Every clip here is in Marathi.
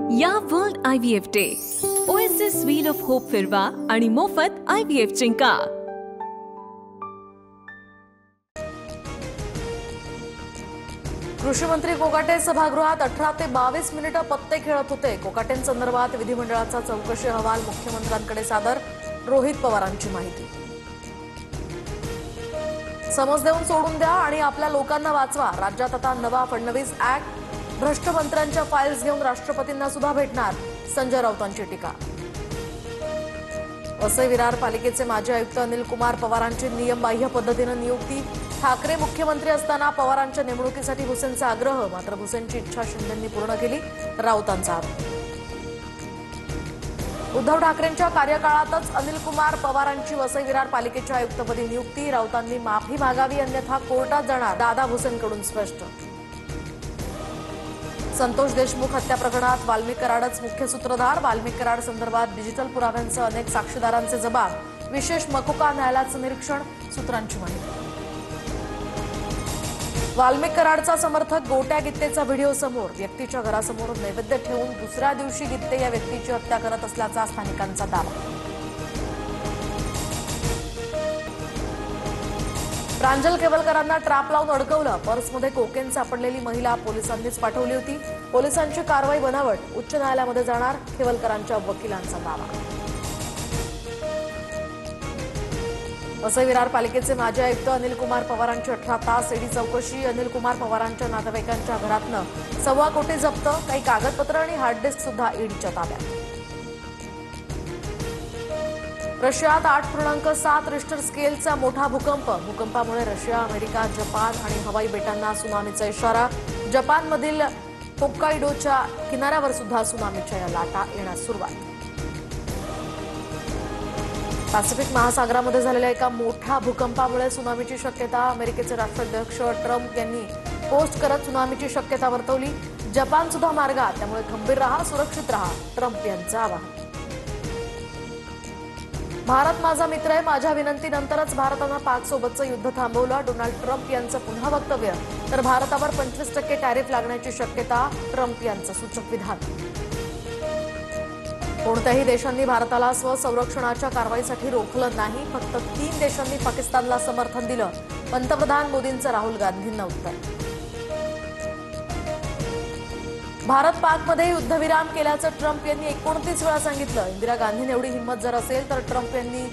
या world IVF day OSS wheel of hope फिरवा आणि मोफत IVF जिंका। कृषी मंत्री कोकाटे सभागृहात 18 ते 22 मिनिटे पत्ते खेळत होते। कोकाटेंसंदर्भात विधिमंडळाचा चौकशी अहवाल मुख्यमंत्र्यांकडे सादर, रोहित पवारांची माहिती। समज देऊन सोडून द्या आणि आपल्या लोकांना वाचवा, राज्यात आता नवा फडणवीस ऍक्ट। भ्रष्ट मंत्र्यांच्या फाईल्स घेऊन राष्ट्रपतींना सुद्धा भेटणार, संजय राऊतांची टीका। वसई विरार पालिकेचे माजी आयुक्त अनिल कुमार पवारांची नियमबाह्य पद्धतीने नियुक्ती। ठाकरे मुख्यमंत्री असताना पवारांच्या नेमणुकीसाठी भुसेंचा आग्रह, मात्र भुसेंची इच्छा शिंदेंनी पूर्ण केली, राऊतांचा आरोप। उद्धव ठाकरेंच्या कार्यकाळातच अनिल कुमार पवारांची वसई विरार पालिकेच्या आयुक्तपदी नियुक्ती। राऊतांनी माफी मागावी अन्यथा कोर्टात जाणार, दादा भुसेंकडून स्पष्ट। संतोष देशमुख हत्या प्रकरणात वाल्मिक कराडच मुख्य सूत्रधार। वाल्मिक कराड संदर्भात डिजिटल पुराव्यांसह अनेक साक्षीदारांचे जबाब, विशेष मकोका न्यायालयाचं निरीक्षण, सूत्रांची माहिती। वाल्मिक कराडचा समर्थक गोट्या गित्तेचा व्हिडिओ समोर, व्यक्तीच्या घरासमोर नैवेद्य ठेवून दुसऱ्या दिवशी गित्ते या व्यक्तीची हत्या करत असल्याचा स्थानिकांचा दावा। प्रांजल केवलकरांना ट्रॅप लावून अडकवलं, पर्समध्ये कोकेन सापडलेली महिला पोलिसांनीच पाठवली होती। पोलिसांची कारवाई बनावट, उच्च न्यायालयामध्ये जाणार, केवलकरांच्या वकिलांचा दावा। वसई विरार पालिकेचे माजी आयुक्त अनिल कुमार पवारांची 18 तास ईडी चौकशी। अनिल कुमार पवारांच्या नातेवाईकांच्या घरातनं 1.25 कोटी जप्त, काही कागदपत्र आणि हार्ड डिस्क सुद्धा ईडीच्या ताब्यात। रशियात 8.7 रिश्टर स्केलचा मोठा भूकंप, भूकंपामुळे रशिया, अमेरिका, जपान आणि हवाई बेटांना सुनामीचा इशारा। जपानमधील होक्काइडोच्या किनाऱ्यावर सुद्धा सुनामीच्या या लाटा येण्यास सुरुवात। पॅसिफिक महासागरामध्ये झालेल्या एका मोठ्या भूकंपामुळे सुनामीची शक्यता, अमेरिकेचे राष्ट्राध्यक्ष ट्रम्प यांनी पोस्ट करत सुनामीची शक्यता वर्तवली। जपान सुद्धा मार्गात, त्यामुळे खंबीर रहा, सुरक्षित रहा, ट्रम्प यांचं आवाहन। भारत माझा मित्र आहे, माझ्या विनंतीनंतरच भारतानं पाकसोबतचं युद्ध थांबवलं, डोनाल्ड ट्रम्प यांचं पुन्हा वक्तव्य। तर भारतावर 25% टॅरिफ लागण्याची शक्यता, ट्रम्प यांचं सूचक विधान। कोणत्याही देशांनी भारताला स्वसंरक्षणाच्या कारवाईसाठी रोखलं नाही, फक्त 3 देशांनी पाकिस्तानला समर्थन दिलं, पंतप्रधान मोदींचं राहुल गांधींना उत्तर। भारत पाकमध्ये युद्धविराम केल्याचं ट्रम्प यांनी 29 वेळा सांगितलं। इंदिरा गांधींनी एवढी हिंमत जर असेल तर ट्रम्प यांनी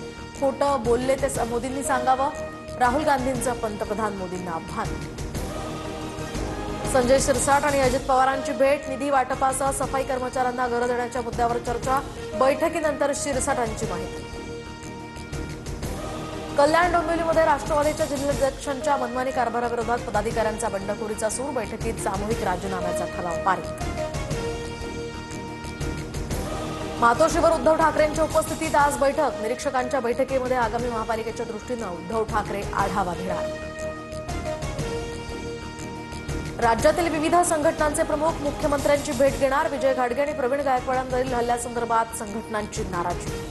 खोटं बोलले ते मोदींनी सांगावं, राहुल गांधींचं पंतप्रधान मोदींना आव्हान। संजय शिरसाट आणि अजित पवारांची भेट, निधी वाटपासह सफाई कर्मचाऱ्यांना घरं देण्याच्या मुद्द्यावर चर्चा, बैठकीनंतर शिरसाटांची माहिती। कल्याण डोंबिवलीमध्ये राष्ट्रवादीच्या जिल्हाध्यक्षांच्या मनमानी कारभाराविरोधात पदाधिकाऱ्यांचा बंडखोरीचा सूर, बैठकीत सामूहिक राजीनाम्याचा ठराव पारित। मातोश्रीवर उद्धव ठाकरेंच्या उपस्थितीत आज बैठक, निरीक्षकांच्या बैठकीमध्ये आगामी महापालिकेच्या दृष्टीनं उद्धव ठाकरे आढावा घेणार। राज्यातील विविध संघटनांचे प्रमुख मुख्यमंत्र्यांची भेट घेणार, विजय घाडगे आणि प्रवीण गायकवाडांवरील हल्ल्यासंदर्भात संघटनांची नाराजी।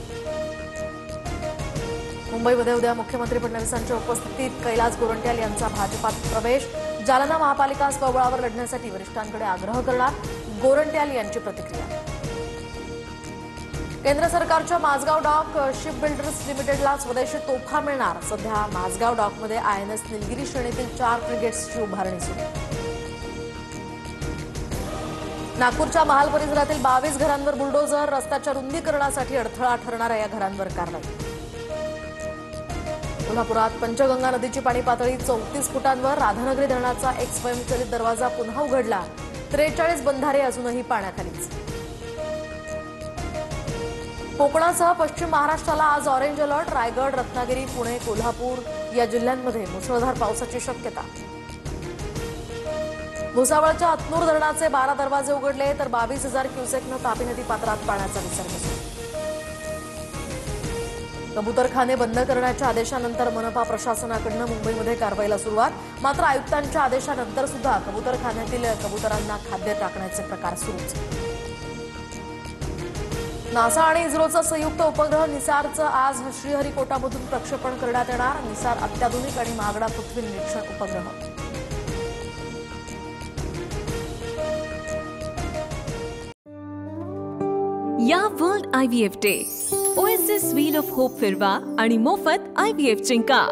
मुंबईमध्ये उद्या मुख्यमंत्री फडणवीसांच्या उपस्थितीत कैलास गोरंट्याल यांचा भाजपात प्रवेश, जालना महापालिका स्वबळावर लढण्यासाठी वरिष्ठांकडे आग्रह करणार, गोरंट्याल यांची प्रतिक्रिया। केंद्र सरकारच्या माझगाव डॉक शिप बिल्डर्स लिमिटेडला स्वदेशी तोफा मिळणार, सध्या माझगाव डॉकमध्ये INS निलगिरी श्रेणीतील 4 फ्रिगेट्सची उभारणी सुरू। नागपूरच्या महाल परिसरातील 22 घरांवर बुलडोझर, रस्त्याच्या रुंदीकरणासाठी अडथळा ठरणाऱ्या या घरांवर कारवाई। कोल्हापुरात पंचगंगा नदीची पाणी पातळी 34 फुटांवर, राधानगरी धरणाचा एक स्वयंचलित दरवाजा पुन्हा उघडला, 43 बंधारे अजूनही पाण्याखालीच। कोकणासह पश्चिम महाराष्ट्राला आज ऑरेंज अलर्ट, रायगड, रत्नागिरी, पुणे, कोल्हापूर या जिल्ह्यांमध्ये मुसळधार पावसाची शक्यता। भुसावळच्या हतनूर धरणाचे 12 दरवाजे उघडले, तर 22,000 क्युसेकनं तापी नदी पात्रात पाण्याचा विसर्ग सुरू। कबूतरखाने बंद करण्याच्या आदेशानंतर मनपा प्रशासनाकडून मुंबईमध्ये कारवाईला सुरुवात, मात्र आयुक्तांच्या आदेशानंतर सुद्धा कबूतरखान्यातील कबुतरांना खाद्य टाकण्याचे प्रकार सुरूच। नासा आणि इस्रोचं संयुक्त उपग्रह निसारचं आज श्रीहरिकोटामधून प्रक्षेपण करण्यात येणार, निसार अत्याधुनिक आणि महागडा पृथ्वी निरीक्षण उपग्रह। या world IVF day OSS wheel of hope फिरवा आणि मोफत IVF जिंका.